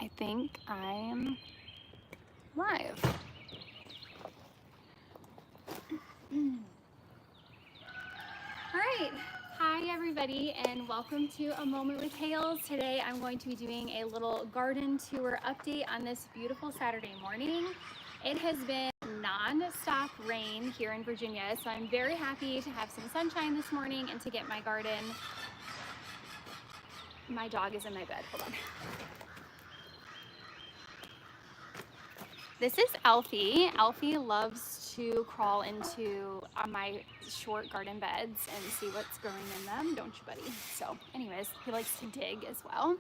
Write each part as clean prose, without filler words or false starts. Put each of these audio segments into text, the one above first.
I think I'm live. All right. Hi, everybody, and welcome to A Moment with Hales. Today, I'm going to be doing a little garden tour update on this beautiful Saturday morning. It has been non-stop rain here in Virginia, so I'm very happy to have some sunshine this morning and to get my garden. My dog is in my bed. Hold on. This is Alfie. Alfie loves to crawl into my short garden beds and see what's growing in them, don't you, buddy? So anyways, he likes to dig as well.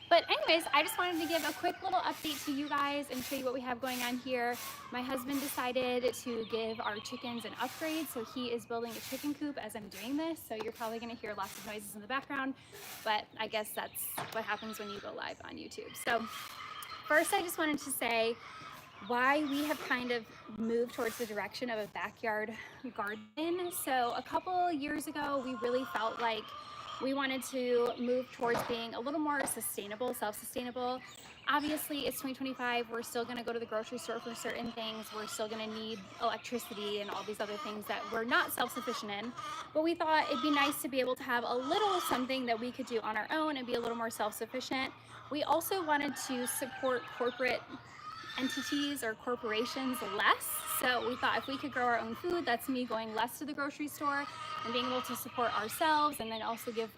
But anyways, I just wanted to give a quick little update to you guys and show you what we have going on here. My husband decided to give our chickens an upgrade, so he is building a chicken coop as I'm doing this. So you're probably gonna hear lots of noises in the background, but I guess that's what happens when you go live on YouTube. So first, I just wanted to say why we have kind of moved towards the direction of a backyard garden. So a couple years ago, we really felt like we wanted to move towards being a little more sustainable, self-sustainable. Obviously, it's 2025. We're still gonna go to the grocery store for certain things. We're still gonna need electricity and all these other things that we're not self-sufficient in. But we thought it'd be nice to be able to have a little something that we could do on our own and be a little more self-sufficient. We also wanted to support corporate entities or corporations less. So we thought if we could grow our own food, that's me going less to the grocery store and being able to support ourselves, and then also give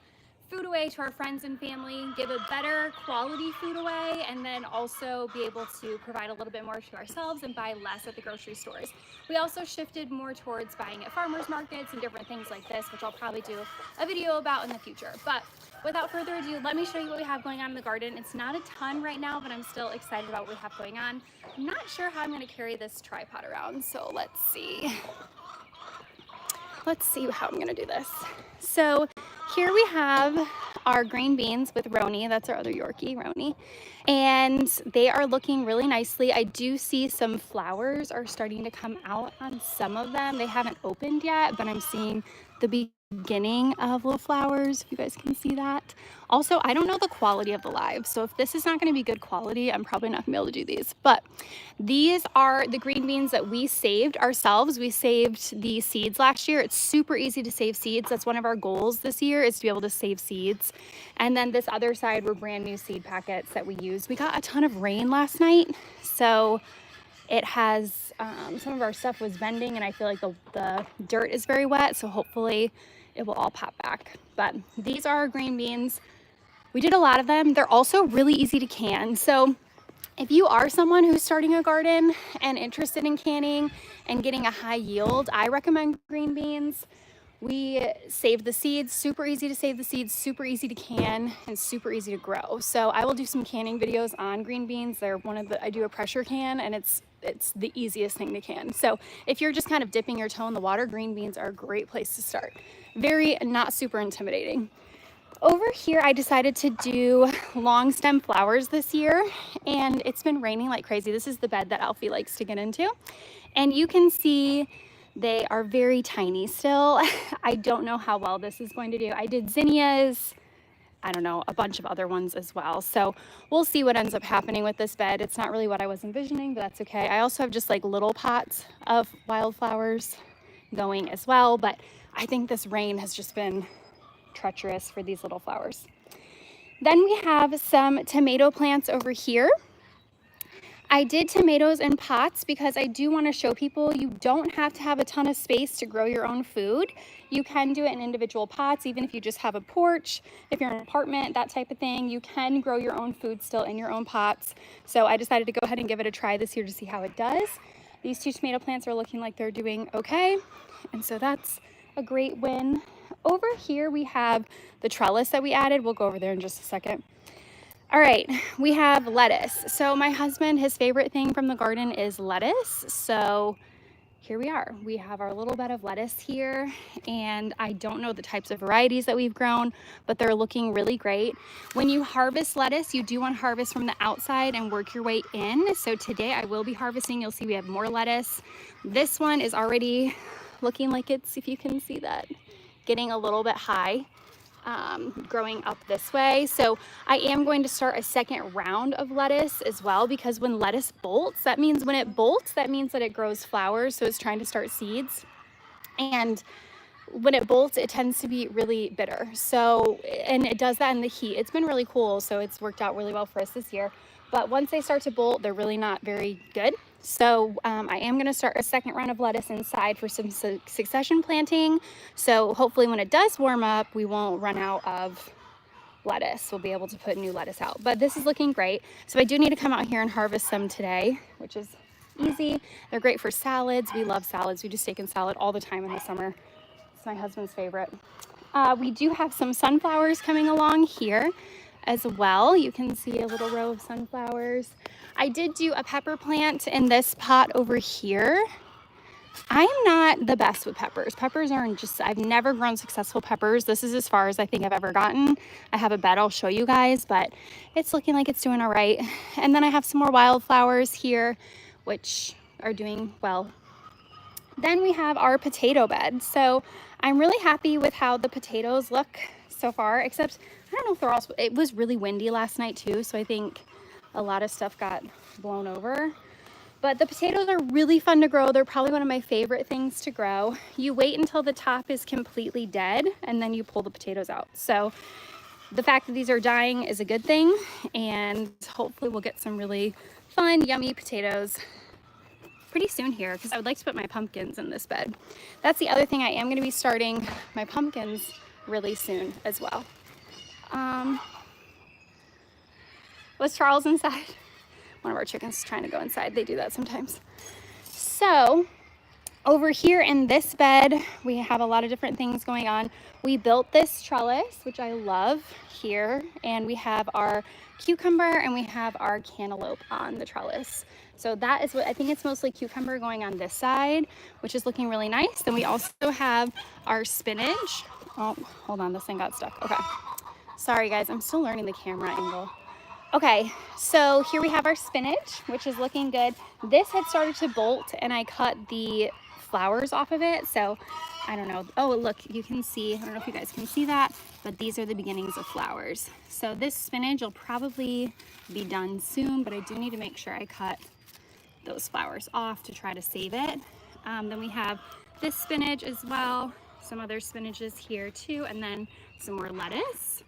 food away to our friends and family, give a better quality food away, and then also be able to provide a little bit more to ourselves and buy less at the grocery stores. We also shifted more towards buying at farmers markets and different things like this, which I'll probably do a video about in the future. But without further ado, let me show you what we have going on in the garden. It's not a ton right now, but I'm still excited about what we have going on. I'm not sure how I'm gonna carry this tripod around, so let's see. Let's see how I'm gonna do this. So here we have our green beans with Roni. That's our other Yorkie, Roni. And they are looking really nicely. I do see some flowers are starting to come out on some of them. They haven't opened yet, but I'm seeing the beginning of little flowers, if you guys can see that. Also, I don't know the quality of the live, so if this is not going to be good quality, I'm probably not going to be able to do these. But these are the green beans that we saved ourselves. We saved the seeds last year. It's super easy to save seeds. That's one of our goals this year, is to be able to save seeds. And then this other side were brand new seed packets that we used. We got a ton of rain last night, so it has some of our stuff was bending, and I feel like the dirt is very wet, so hopefully it will all pop back. But these are our green beans. We did a lot of them. They're also really easy to can. So if you are someone who's starting a garden and interested in canning and getting a high yield, I recommend green beans. We save the seeds, super easy to save the seeds, super easy to can, and super easy to grow. So I will do some canning videos on green beans. They're I do a pressure can, and it's the easiest thing to can. So if you're just kind of dipping your toe in the water, green beans are a great place to start. Very not super intimidating. Over here, I decided to do long stem flowers this year, and it's been raining like crazy. This is the bed that Alfie likes to get into. And you can see they are very tiny still. I don't know how well this is going to do. I did zinnias, I don't know, a bunch of other ones as well. So we'll see what ends up happening with this bed. It's not really what I was envisioning, but that's okay. I also have just like little pots of wildflowers going as well, but I think this rain has just been treacherous for these little flowers. Then we have some tomato plants over here. I did tomatoes in pots because I do want to show people you don't have to have a ton of space to grow your own food. You can do it in individual pots, even if you just have a porch, if you're in an apartment, that type of thing. You can grow your own food still in your own pots. So I decided to go ahead and give it a try this year to see how it does. These two tomato plants are looking like they're doing okay. And so that's a great win. Over here we have the trellis that we added. We'll go over there in just a second. All right, we have lettuce. So my husband, his favorite thing from the garden is lettuce. So here we are. We have our little bed of lettuce here, and I don't know the types of varieties that we've grown, but they're looking really great. When you harvest lettuce, you do want to harvest from the outside and work your way in. So today I will be harvesting. You'll see we have more lettuce. This one is already looking like it's, if you can see that, getting a little bit high. growing up this way. So I am going to start a second round of lettuce as well, because when lettuce bolts, that means when it bolts, that means that it grows flowers. So it's trying to start seeds. And when it bolts, it tends to be really bitter. So, and it does that in the heat. It's been really cool. So it's worked out really well for us this year. But once they start to bolt, they're really not very good. So I am going to start a second round of lettuce inside for some succession planting. So hopefully when it does warm up, we won't run out of lettuce. We'll be able to put new lettuce out. But this is looking great. So I do need to come out here and harvest some today, which is easy. They're great for salads. We love salads. We do steak and salad all the time in the summer. It's my husband's favorite. We do have some sunflowers coming along here as well. You can see a little row of sunflowers. I did do a pepper plant in this pot over here. I am not the best with peppers. Peppers are just, I've never grown successful peppers. This is as far as I think I've ever gotten. I have a bed I'll show you guys, but it's looking like it's doing all right. And then I have some more wildflowers here, which are doing well. Then we have our potato bed. So I'm really happy with how the potatoes look so far, except I don't know if they're all, it was really windy last night too. So I think a lot of stuff got blown over. But the potatoes are really fun to grow. They're probably one of my favorite things to grow. You wait until the top is completely dead and then you pull the potatoes out. So the fact that these are dying is a good thing, and hopefully we'll get some really fun, yummy potatoes pretty soon here, because I would like to put my pumpkins in this bed. That's the other thing. I am going to be starting my pumpkins really soon as well. Was Charles inside? One of our chickens is trying to go inside. They do that sometimes. So over here in this bed, we have a lot of different things going on. We built this trellis, which I love here, and we have our cucumber and we have our cantaloupe on the trellis. So that is what, I think it's mostly cucumber going on this side, which is looking really nice. Then we also have our spinach. Oh, hold on, this thing got stuck. Okay. Sorry guys, I'm still learning the camera angle. Okay, so here we have our spinach, which is looking good. This had started to bolt and I cut the flowers off of it. So I don't know. Oh, look, you can see, I don't know if you guys can see that, but these are the beginnings of flowers. So this spinach will probably be done soon, but I do need to make sure I cut those flowers off to try to save it. Then we have this spinach as well, some other spinaches here too, and then some more lettuce.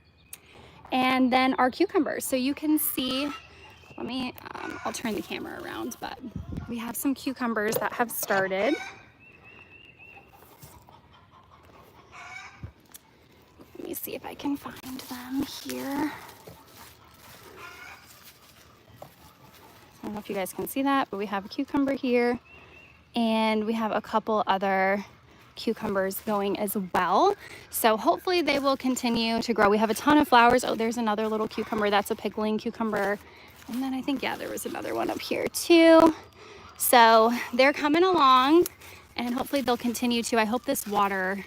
And then our cucumbers. So you can see, let me, I'll turn the camera around, but we have some cucumbers that have started. Let me see if I can find them here. I don't know if you guys can see that, but we have a cucumber here, and we have a couple other cucumbers going as well. So hopefully they will continue to grow. We have a ton of flowers. Oh, there's another little cucumber. That's a pickling cucumber. And then I think, yeah, there was another one up here too. So they're coming along, and hopefully they'll continue to. I hope this water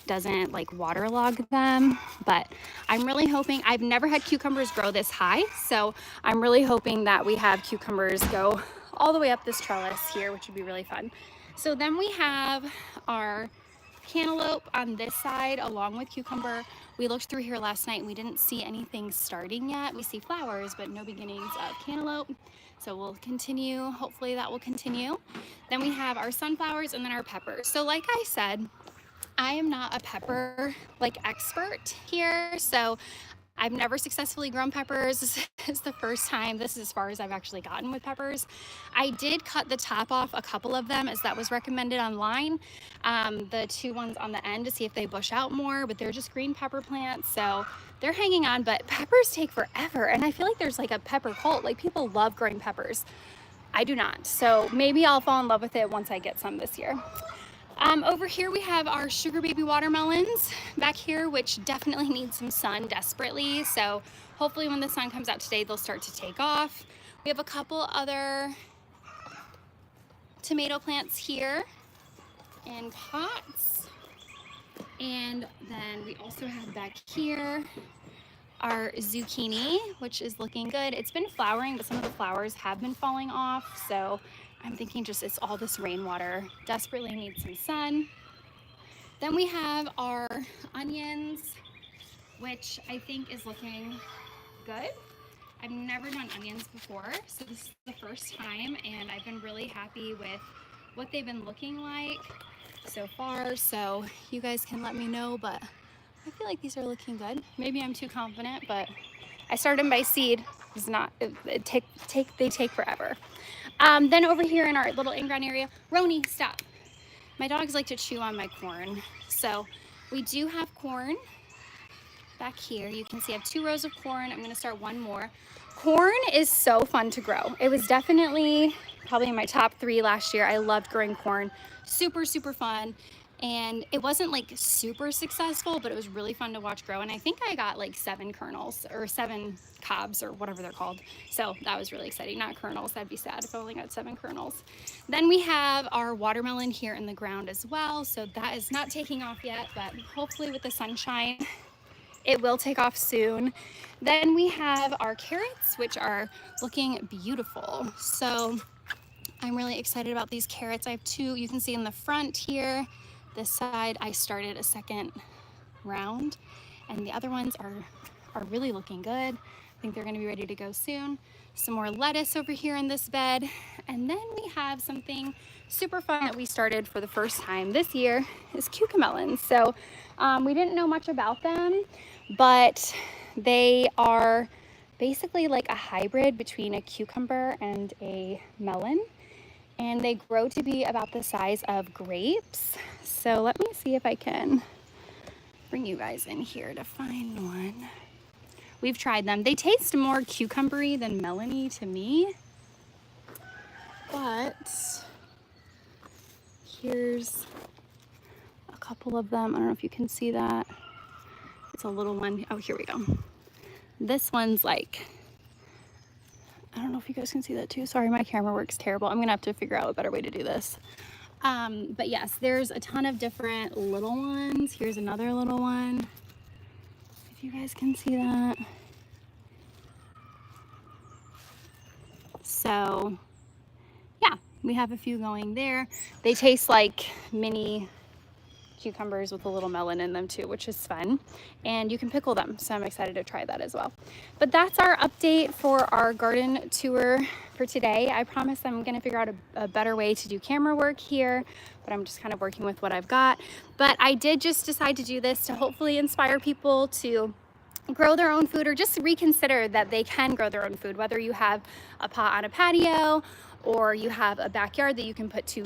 doesn't like waterlog them, but I'm really hoping. I've never had cucumbers grow this high, so I'm really hoping that we have cucumbers go all the way up this trellis here, which would be really fun. So then we have our cantaloupe on this side along with cucumber. We looked through here last night and we didn't see anything starting yet. We see flowers, but no beginnings of cantaloupe. So we'll continue. Hopefully that will continue. Then we have our sunflowers and then our peppers. So like I said, I am not a pepper expert here. So I've never successfully grown peppers. This is the first time. This is as far as I've actually gotten with peppers. I did cut the top off a couple of them, as that was recommended online. The two ones on the end to see if they bush out more, but they're just green pepper plants. So they're hanging on, but peppers take forever. And I feel like there's like a pepper cult. Like people love growing peppers. I do not. So maybe I'll fall in love with it once I get some this year. Over here we have our sugar baby watermelons back here, which definitely need some sun desperately. So hopefully when the sun comes out today, they'll start to take off. We have a couple other tomato plants here in pots. And then we also have back here our zucchini, which is looking good. It's been flowering, but some of the flowers have been falling off. So I'm thinking just it's all this rainwater. Desperately needs some sun. Then we have our onions which I think is looking good. I've never done onions before, so this is the first time, and I've been really happy with what they've been looking like so far. So you guys can let me know, but I feel like these are looking good. Maybe I'm too confident, but I started them by seed. It's not, they take forever. Then over here in our little in-ground area, Roni, stop. My dogs like to chew on my corn. So we do have corn back here. You can see I have 2 rows of corn. I'm gonna start one more. Corn is so fun to grow. It was definitely probably in my top 3 last year. I loved growing corn. Super, super fun. And it wasn't like super successful, but it was really fun to watch grow. And I think I got like 7 kernels or 7 cobs or whatever they're called. So that was really exciting. Not kernels, that'd be sad if I only got 7 kernels. Then we have our watermelon here in the ground as well. So that is not taking off yet, but hopefully with the sunshine, it will take off soon. Then we have our carrots, which are looking beautiful. So I'm really excited about these carrots. I have 2, you can see in the front here. This side, I started a second round, and the other ones are really looking good. I think they're gonna be ready to go soon. Some more lettuce over here in this bed. And then we have something super fun that we started for the first time this year is cucamelons. So we didn't know much about them, but they are basically like a hybrid between a cucumber and a melon. And they grow to be about the size of grapes. So let me see if I can bring you guys in here to find one. We've tried them. They taste more cucumbery than melony to me. But here's a couple of them. I don't know if you can see that. It's a little one. Oh, here we go. This one's like, I don't know if you guys can see that too. Sorry, my camera works terrible. I'm gonna have to figure out a better way to do this. But yes, there's a ton of different little ones. Here's another little one. If you guys can see that. So yeah, we have a few going there. They taste like mini cucumbers with a little melon in them too, which is fun, and you can pickle them, so I'm excited to try that as well. But that's our update for our garden tour for today. I promise I'm going to figure out a better way to do camera work here, but I'm just kind of working with what I've got. But I did just decide to do this to hopefully inspire people to grow their own food, or just reconsider that they can grow their own food, whether you have a pot on a patio or you have a backyard that you can put 2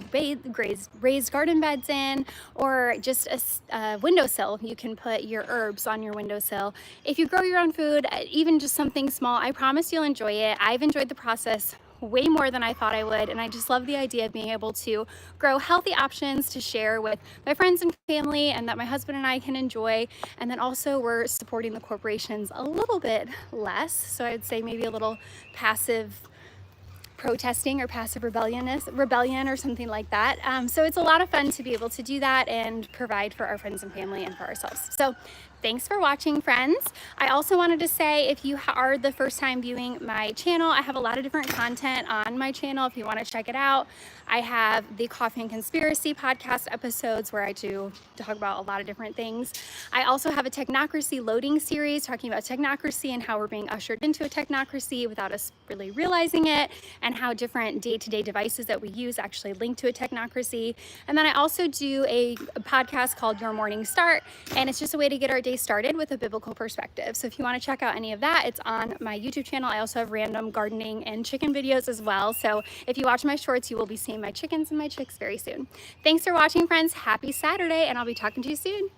raised garden beds in, or just a windowsill. You can put your herbs on your windowsill. If you grow your own food, even just something small, I promise you'll enjoy it. I've enjoyed the process way more than I thought I would, and I just love the idea of being able to grow healthy options to share with my friends and family, and that my husband and I can enjoy. And then also we're supporting the corporations a little bit less, so I'd say maybe a little passive protesting or passive rebellion or something like that. So it's a lot of fun to be able to do that and provide for our friends and family and for ourselves. So thanks for watching, friends. I also wanted to say, if you are the first time viewing my channel, I have a lot of different content on my channel if you want to check it out. I have the Coffee and Conspiracy podcast episodes where I do talk about a lot of different things. I also have a technocracy loading series talking about technocracy and how we're being ushered into a technocracy without us really realizing it, and how different day-to-day devices that we use actually link to a technocracy. And then I also do a podcast called Your Morning Start, and it's just a way to get our day started with a biblical perspective. So if you want to check out any of that, it's on my YouTube channel. I also have random gardening and chicken videos as well. So if you watch my shorts, you will be seeing my chickens and my chicks very soon. Thanks for watching, friends. Happy Saturday, and I'll be talking to you soon.